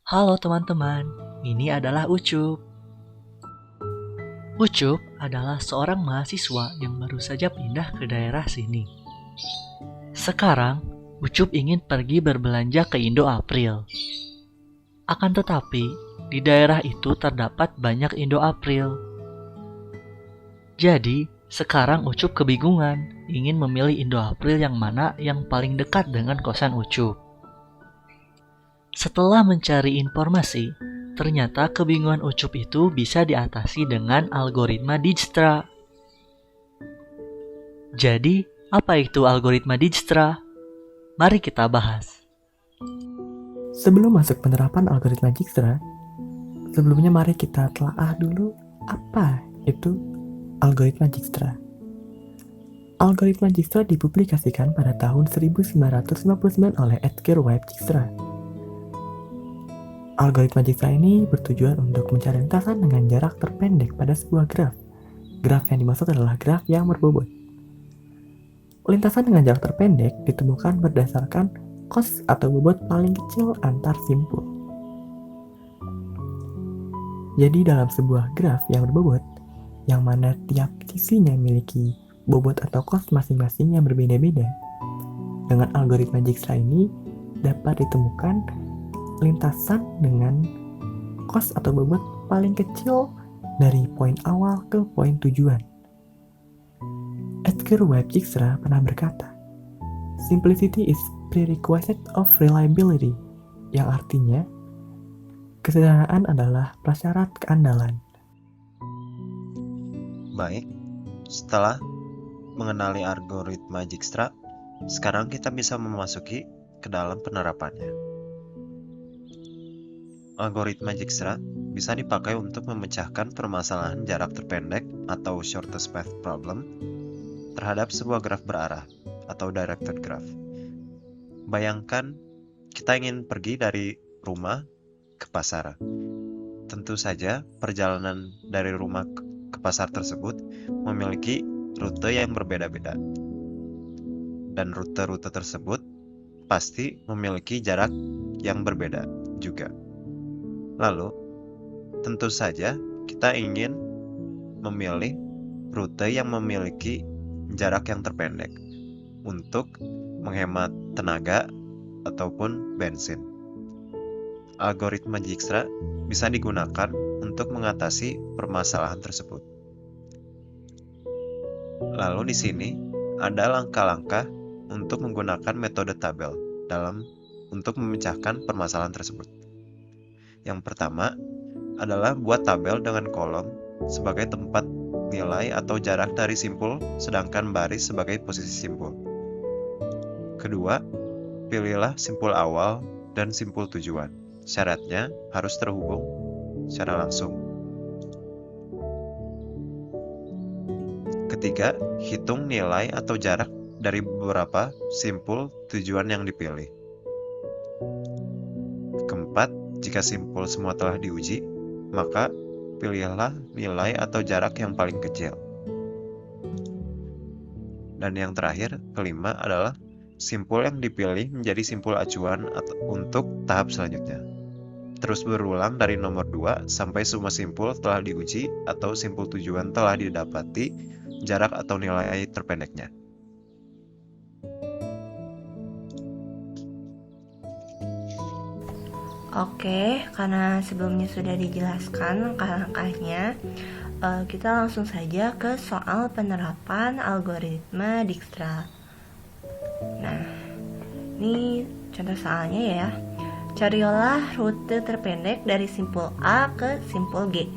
Halo teman-teman, ini adalah Ucup. Ucup adalah seorang mahasiswa yang baru saja pindah ke daerah sini. Sekarang, Ucup ingin pergi berbelanja ke Indo April. Akan tetapi, di daerah itu terdapat banyak Indo April. Jadi, sekarang Ucup kebingungan ingin memilih Indo April yang mana yang paling dekat dengan kosan Ucup. Setelah mencari informasi, ternyata kebingungan Ucup itu bisa diatasi dengan algoritma Dijkstra. Jadi, apa itu algoritma Dijkstra? Mari kita bahas. Sebelum masuk penerapan algoritma Dijkstra, sebelumnya mari kita telaah dulu apa itu algoritma Dijkstra. Algoritma Dijkstra dipublikasikan pada tahun 1959 oleh Edgar Webb Dijkstra. Algoritma Dijkstra ini bertujuan untuk mencari lintasan dengan jarak terpendek pada sebuah graf. Graf yang dimaksud adalah graf yang berbobot. Lintasan dengan jarak terpendek ditemukan berdasarkan kos atau bobot paling kecil antar simpul. Jadi dalam sebuah graf yang berbobot, yang mana tiap sisinya memiliki bobot atau kos masing-masing yang berbeda-beda, dengan algoritma Dijkstra ini dapat ditemukan lintasan dengan kos atau bobot paling kecil dari poin awal ke poin tujuan. Edgar Webb Dijkstra pernah berkata, "Simplicity is prerequisite of reliability," yang artinya kesederhanaan adalah prasyarat keandalan. Baik, setelah mengenali algoritma Dijkstra, sekarang kita bisa memasuki ke dalam penerapannya. Algoritma Dijkstra bisa dipakai untuk memecahkan permasalahan jarak terpendek atau shortest path problem terhadap sebuah graf berarah atau directed graph. Bayangkan kita ingin pergi dari rumah ke pasar. Tentu saja perjalanan dari rumah ke pasar tersebut memiliki rute yang berbeda-beda. Dan rute-rute tersebut pasti memiliki jarak yang berbeda juga. Lalu, tentu saja kita ingin memilih rute yang memiliki jarak yang terpendek untuk menghemat tenaga ataupun bensin. Algoritma Dijkstra bisa digunakan untuk mengatasi permasalahan tersebut. Lalu di sini ada langkah-langkah untuk menggunakan metode tabel untuk memecahkan permasalahan tersebut. Yang pertama adalah buat tabel dengan kolom sebagai tempat nilai atau jarak dari simpul, sedangkan baris sebagai posisi simpul. Kedua, pilihlah simpul awal dan simpul tujuan. Syaratnya harus terhubung secara langsung. Ketiga, hitung nilai atau jarak dari beberapa simpul tujuan yang dipilih. Keempat, jika simpul semua telah diuji, maka pilihlah nilai atau jarak yang paling kecil. Dan yang terakhir, kelima adalah simpul yang dipilih menjadi simpul acuan untuk tahap selanjutnya. Terus berulang dari nomor 2 sampai semua simpul telah diuji atau simpul tujuan telah didapati jarak atau nilai terpendeknya. Oke, karena sebelumnya sudah dijelaskan langkah-langkahnya, kita langsung saja ke soal penerapan algoritma Dijkstra. Nah, ini contoh soalnya ya. Carilah rute terpendek dari simpul A ke simpul G.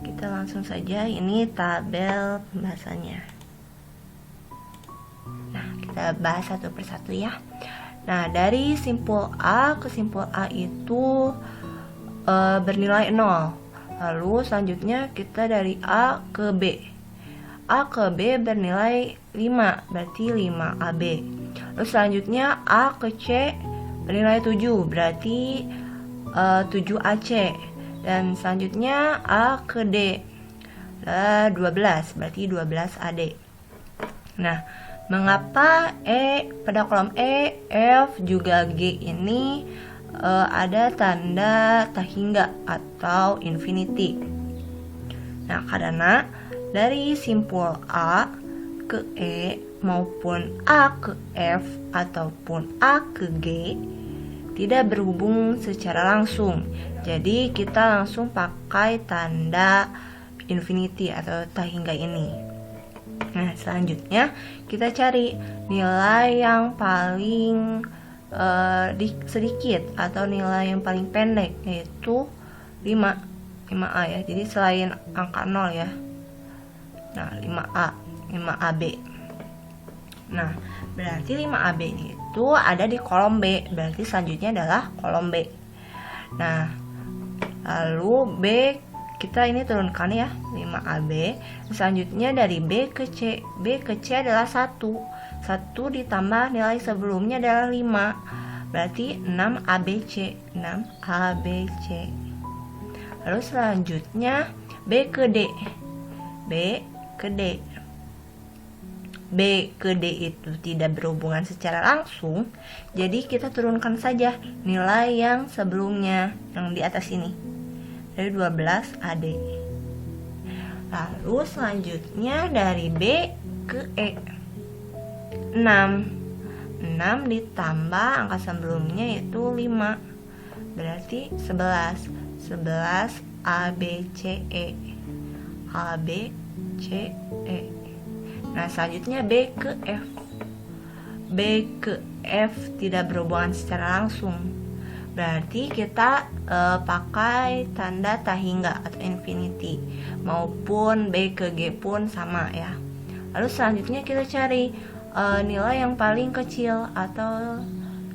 Kita langsung saja, ini tabel pembahasannya. Nah, kita bahas satu persatu ya. Nah, dari simpul A ke simpul A itu bernilai 0. Lalu selanjutnya kita dari A ke B. A ke B bernilai 5, berarti 5AB. Lalu selanjutnya A ke C bernilai 7, berarti 7AC. Dan selanjutnya A ke D 12, berarti 12AD. Nah, mengapa pada kolom E, F, juga G ini ada tanda tak hingga atau infinity. Nah, karena dari simpul A ke E maupun A ke F ataupun A ke G tidak berhubung secara langsung. Jadi kita langsung pakai tanda infinity atau tak hingga ini. Nah, selanjutnya kita cari nilai yang paling sedikit atau nilai yang paling pendek, yaitu 5A ya. Jadi selain angka 0 ya. Nah, 5AB. Nah, berarti 5AB itu ada di kolom B. Berarti selanjutnya adalah kolom B. Nah, lalu B kita ini turunkan ya, 5AB. Selanjutnya dari B ke C. B ke C adalah 1 ditambah nilai sebelumnya adalah 5. Berarti 6ABC. 6ABC. Lalu selanjutnya B ke D. B ke D. B ke D itu tidak berhubungan secara langsung, jadi kita turunkan saja nilai yang sebelumnya, yang di atas ini, dari 12 AD. Lalu selanjutnya dari B ke E, 6 ditambah angka sebelumnya yaitu 5, berarti 11 ABCE. ABCE. Nah, selanjutnya B ke F. B ke F tidak berhubungan secara langsung. Berarti kita pakai tanda tak hingga atau infinity. Maupun B ke G pun sama ya. Lalu selanjutnya kita cari nilai yang paling kecil atau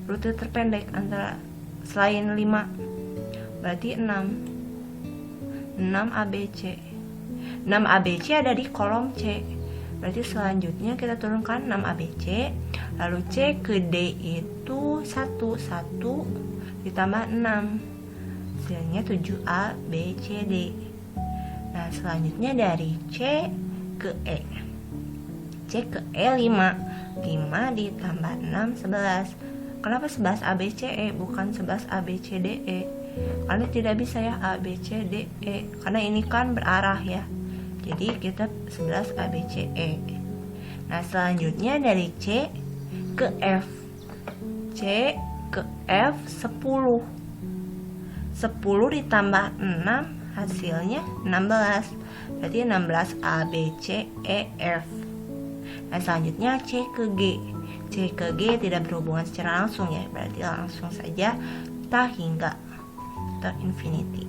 rute terpendek antara selain 5. Berarti 6 ABC. 6 ABC ada di kolom C. Berarti selanjutnya kita turunkan 6 ABC. Lalu C ke D itu 1 ditambah 6, hasilnya 7A B C D. Nah, selanjutnya dari C ke E. C ke E 5 ditambah 6 11. Kenapa 11 ABCE bukan 11 ABCDE? Karena tidak bisa ya ABCDE, karena ini kan berarah ya. Jadi kita 11 ABCE. Nah, selanjutnya dari C ke F. C ke F 10 ditambah 6 hasilnya 16. Berarti 16 ABCEF. Nah, selanjutnya C ke G. C ke G tidak berhubungan secara langsung ya. Berarti langsung saja tak hingga atau infinity.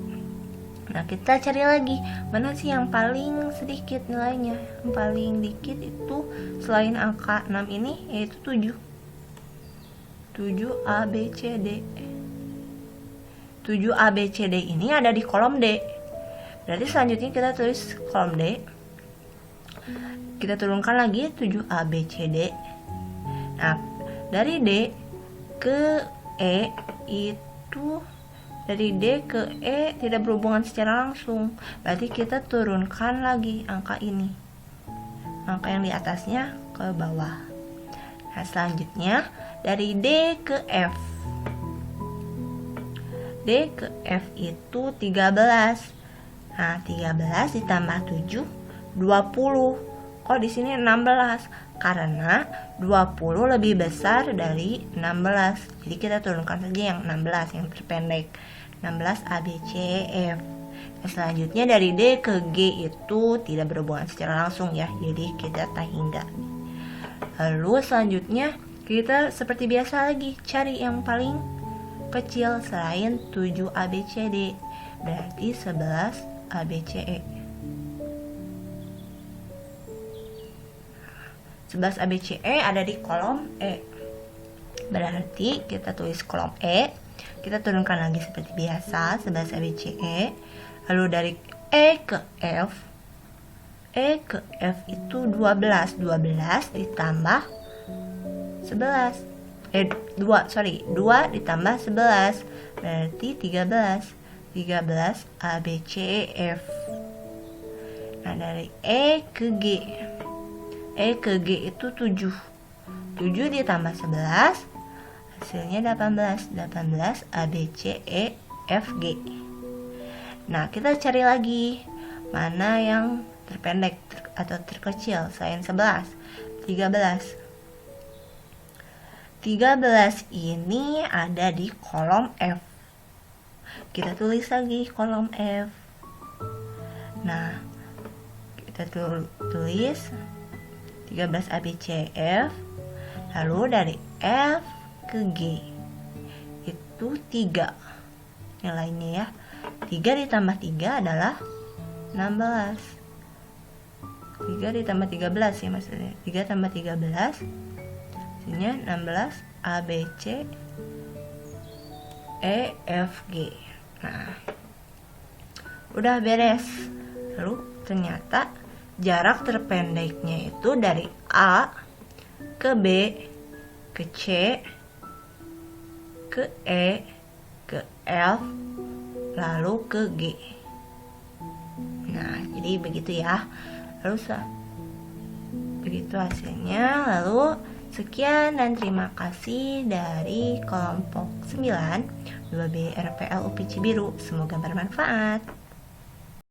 Nah, kita cari lagi mana sih yang paling sedikit nilainya. Yang paling dikit itu selain angka 6 ini yaitu 7 ABCD. 7 ABCD ini ada di kolom D. Berarti selanjutnya kita tulis kolom D. Kita turunkan lagi 7 ABCD. Nah, dari D ke E itu, dari D ke E tidak berhubungan secara langsung. Berarti kita turunkan lagi angka ini, angka yang di atasnya ke bawah. Nah, selanjutnya dari D ke F. D ke F itu 13. Nah, 13 ditambah 7 20. Kok di sini 16? Karena 20 lebih besar dari 16. Jadi kita turunkan saja yang 16, yang terpendek. 16 ABCF. Nah, selanjutnya dari D ke G itu tidak berhubungan secara langsung ya. Jadi kita tak hingga. Lalu selanjutnya kita seperti biasa lagi cari yang paling kecil selain 7 ABCD. Berarti 11 ABCE. 11 ABCE ada di kolom E. Berarti kita tulis kolom E. Kita turunkan lagi seperti biasa 11 ABCE. Lalu dari E ke F. E ke F itu 12 ditambah 11. 2 ditambah 11 berarti 13 ABCEF. Nah, dari E ke G. E ke G itu 7 ditambah 11 Hasilnya 18 A, B, C, E, F, G. Nah, kita cari lagi mana yang terpendek atau terkecil selain 11. 13 ini ada di kolom F. Kita tulis lagi kolom F. Nah, kita tulis 13 A, B, C, F. Lalu dari F ke G itu 3 nilainya ya. 3 ditambah 3 adalah 16. 3 ditambah 13 ya maksudnya. 3 tambah 13 hasilnya 16 A, B, C, E, F, G. Nah, udah beres. Lalu ternyata jarak terpendeknya itu dari A ke B ke C ke E ke F lalu ke G. Nah, jadi begitu ya. Lalu begitu hasilnya. Lalu sekian dan terima kasih dari kelompok 9 2B RPL UPI Cibiru. Semoga bermanfaat.